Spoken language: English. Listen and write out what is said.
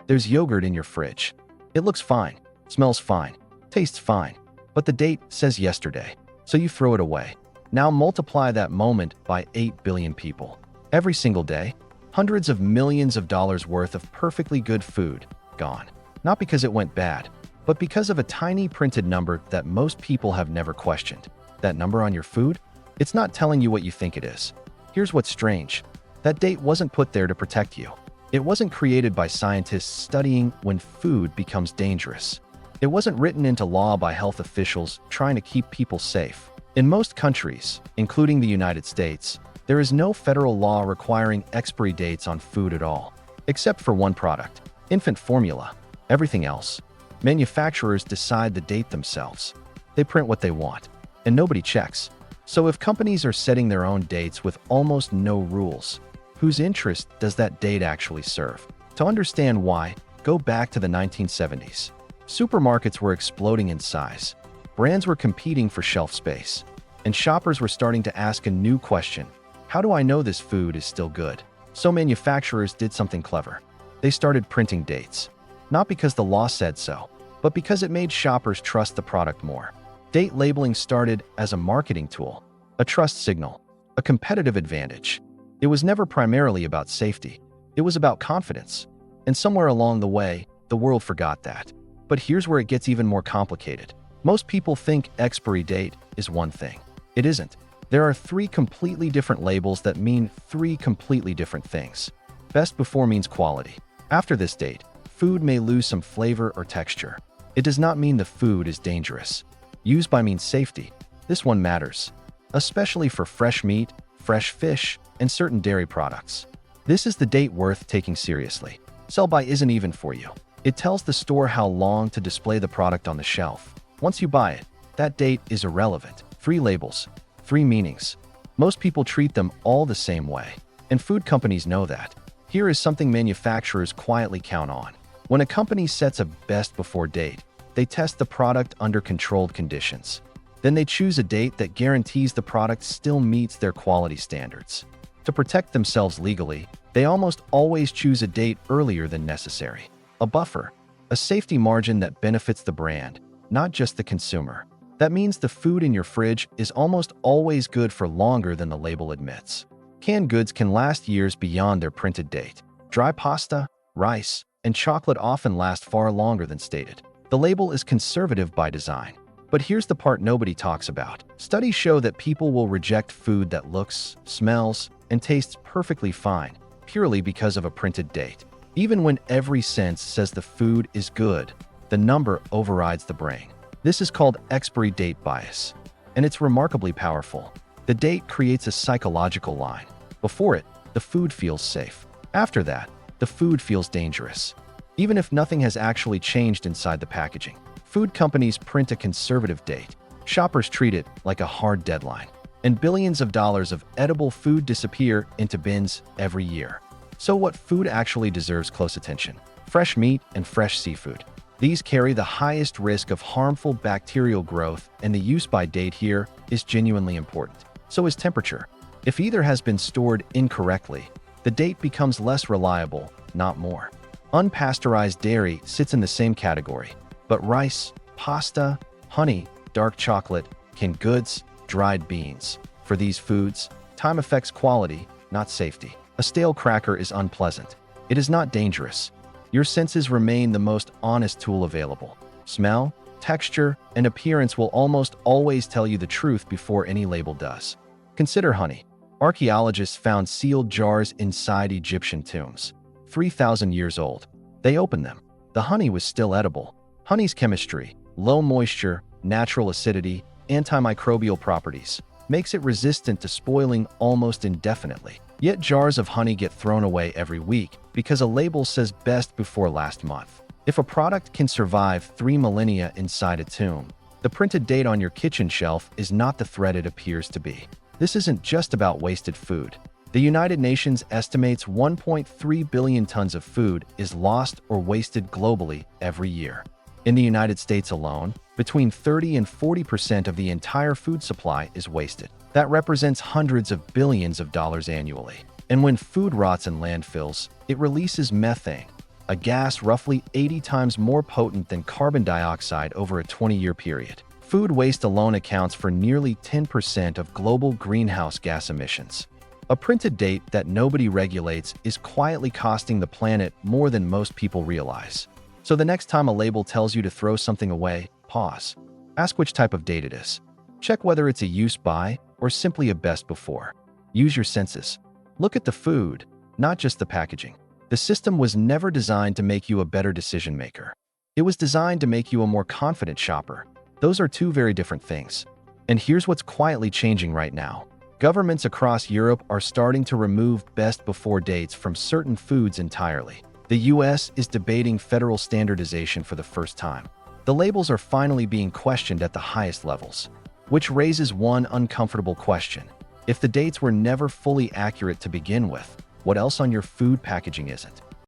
There's yogurt in your fridge. It looks fine, smells fine, tastes fine, but the date says yesterday, so you throw it away. Now multiply that moment by 8 billion people. Every single day, hundreds of millions of dollars worth of perfectly good food gone. Not because it went bad, but because of a tiny printed number that most people have never questioned. That number on your food? It's not telling you what you think it is. Here's what's strange. That date wasn't put there to protect you. It wasn't created by scientists studying when food becomes dangerous. It wasn't written into law by health officials trying to keep people safe. In most countries, including the United States, there is no federal law requiring expiry dates on food at all, except for one product, infant formula. Everything else, manufacturers decide the date themselves. They print what they want, and nobody checks. So if companies are setting their own dates with almost no rules, whose interest does that date actually serve? To understand why, go back to the 1970s. Supermarkets were exploding in size. Brands were competing for shelf space. And shoppers were starting to ask a new question. How do I know this food is still good? So manufacturers did something clever. They started printing dates. Not because the law said so, but because it made shoppers trust the product more. Date labeling started as a marketing tool, a trust signal, a competitive advantage. It was never primarily about safety. It was about confidence. And somewhere along the way, the world forgot that. But here's where it gets even more complicated. Most people think expiry date is one thing. It isn't. There are 3 completely different labels that mean 3 completely different things. Best before means quality. After this date, food may lose some flavor or texture. It does not mean the food is dangerous. Used by means safety. This one matters, especially for fresh meat, fresh fish, and certain dairy products. This is the date worth taking seriously. Sell by isn't even for you. It tells the store how long to display the product on the shelf. Once you buy it, that date is irrelevant. 3 labels, 3 meanings. Most people treat them all the same way, and food companies know that. Here is something manufacturers quietly count on. When a company sets a best before date, they test the product under controlled conditions. Then they choose a date that guarantees the product still meets their quality standards. To protect themselves legally, they almost always choose a date earlier than necessary. A buffer, a safety margin that benefits the brand, not just the consumer. That means the food in your fridge is almost always good for longer than the label admits. Canned goods can last years beyond their printed date. Dry pasta, rice, and chocolate often last far longer than stated. The label is conservative by design. But here's the part nobody talks about. Studies show that people will reject food that looks, smells, and tastes perfectly fine, purely because of a printed date. Even when every sense says the food is good, the number overrides the brain. This is called expiry date bias, and it's remarkably powerful. The date creates a psychological line. Before it, the food feels safe. After that, the food feels dangerous. Even if nothing has actually changed inside the packaging. Food companies print a conservative date. Shoppers treat it like a hard deadline. And billions of dollars of edible food disappear into bins every year. So what food actually deserves close attention? Fresh meat and fresh seafood. These carry the highest risk of harmful bacterial growth, and the use-by date here is genuinely important. So is temperature. If either has been stored incorrectly, the date becomes less reliable, not more. Unpasteurized dairy sits in the same category, but rice, pasta, honey, dark chocolate, canned goods, dried beans. For these foods, time affects quality, not safety. A stale cracker is unpleasant. It is not dangerous. Your senses remain the most honest tool available. Smell, texture, and appearance will almost always tell you the truth before any label does. Consider honey. Archaeologists found sealed jars inside Egyptian tombs, 3,000 years old. They opened them. The honey was still edible. Honey's chemistry, low moisture, natural acidity, antimicrobial properties, makes it resistant to spoiling almost indefinitely. Yet jars of honey get thrown away every week because a label says best before last month. If a product can survive 3 millennia inside a tomb, the printed date on your kitchen shelf is not the threat it appears to be. This isn't just about wasted food. The United Nations estimates 1.3 billion tons of food is lost or wasted globally every year. In the United States alone, between 30 and 40% of the entire food supply is wasted. That represents hundreds of billions of dollars annually. And when food rots in landfills, it releases methane, a gas roughly 80 times more potent than carbon dioxide over a 20-year period. Food waste alone accounts for nearly 10% of global greenhouse gas emissions. A printed date that nobody regulates is quietly costing the planet more than most people realize. So the next time a label tells you to throw something away, pause. Ask which type of date it is. Check whether it's a use by or simply a best before. Use your senses. Look at the food, not just the packaging. The system was never designed to make you a better decision maker. It was designed to make you a more confident shopper. Those are two very different things. And here's what's quietly changing right now. Governments across Europe are starting to remove best before dates from certain foods entirely. The US is debating federal standardization for the first time. The labels are finally being questioned at the highest levels, which raises one uncomfortable question. If the dates were never fully accurate to begin with, what else on your food packaging isn't?